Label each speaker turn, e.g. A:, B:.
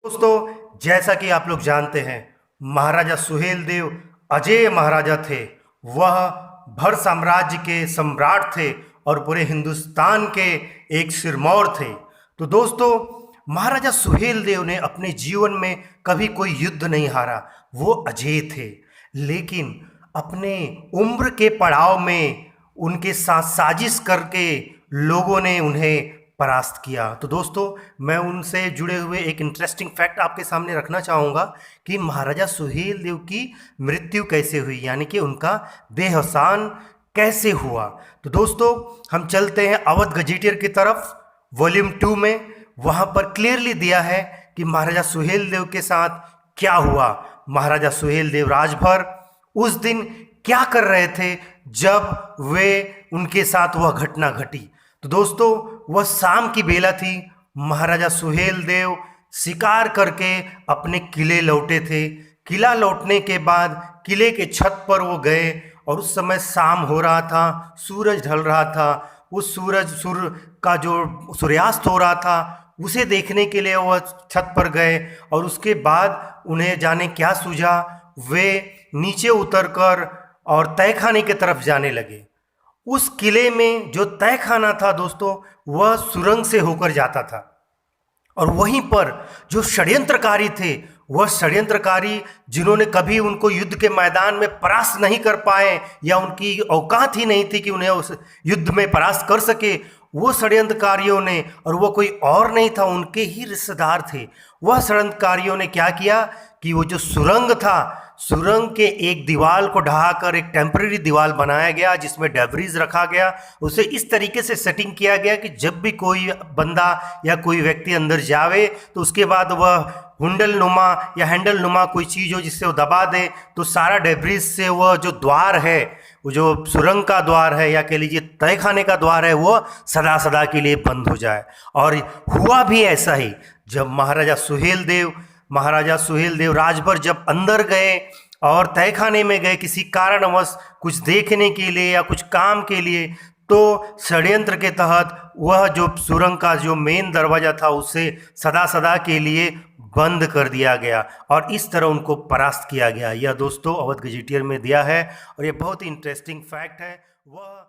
A: दोस्तों, जैसा कि आप लोग जानते हैं, महाराजा सुहेल देव अजेय महाराजा थे। वह भर साम्राज्य के सम्राट थे और पूरे हिंदुस्तान के एक सिरमौर थे। तो दोस्तों, महाराजा सुहेल देव ने अपने जीवन में कभी कोई युद्ध नहीं हारा। वो अजेय थे, लेकिन अपने उम्र के पड़ाव में उनके साथ साजिश करके लोगों ने उन्हें परास्त किया। तो दोस्तों, मैं उनसे जुड़े हुए एक इंटरेस्टिंग फैक्ट आपके सामने रखना चाहूँगा कि महाराजा सुहेल देव की मृत्यु कैसे हुई, यानी कि उनका देहावसान कैसे हुआ। तो दोस्तों, हम चलते हैं अवध गजेटियर की तरफ, वॉल्यूम 2 में। वहाँ पर क्लियरली दिया है कि महाराजा सुहेल देव के साथ क्या हुआ। महाराजा सुहेल देव राजभर उस दिन क्या कर रहे थे जब वे उनके साथ वह घटना घटी। तो दोस्तों, वह शाम की बेला थी। महाराजा सुहेल देव शिकार करके अपने किले लौटे थे। किला लौटने के बाद किले के छत पर वो गए और उस समय शाम हो रहा था, सूरज ढल रहा था। उस सूर्य का जो सूर्यास्त हो रहा था उसे देखने के लिए वह छत पर गए और उसके बाद उन्हें जाने क्या सूझा, वे नीचे उतरकर और तहखाने की तरफ जाने लगे। उस किले में जो तहखाना था दोस्तों, वह सुरंग से होकर जाता था और वहीं पर जो षड्यंत्रकारी थे, वह षड्यंत्रकारी जिन्होंने कभी उनको युद्ध के मैदान में परास्त नहीं कर पाए या उनकी औकात ही नहीं थी कि उन्हें उस युद्ध में परास्त कर सके, वो षड्यंत्रकारियों ने, और वो कोई और नहीं था, उनके ही रिश्तेदार थे। वह षड्यंत्रकारियों ने क्या किया कि वो जो सुरंग था, सुरंग के एक दीवार को ढहाकर एक टेम्पररी दीवार बनाया गया जिसमें डेब्रीज रखा गया। उसे इस तरीके से सेटिंग किया गया कि जब भी कोई बंदा या कोई व्यक्ति अंदर जावे तो उसके बाद वह हुंडल नुमा या हैंडल नुमा कोई चीज़ हो जिससे वो दबा दे, तो सारा डेब्रीज से वह जो द्वार है, वो जो सुरंग का द्वार है या कह लीजिए तहखाने का द्वार है, वो सदा सदा के लिए बंद हो जाए। और हुआ भी ऐसा ही। जब महाराजा सुहेल देव राजभर जब अंदर गए और तहखाने में गए किसी कारणवश कुछ देखने के लिए या कुछ काम के लिए, तो षड्यंत्र के तहत वह जो सुरंग का जो मेन दरवाज़ा था उसे सदा सदा के लिए बंद कर दिया गया और इस तरह उनको परास्त किया गया। यह दोस्तों अवध गजेटियर में दिया है और यह बहुत ही इंटरेस्टिंग फैक्ट है। वह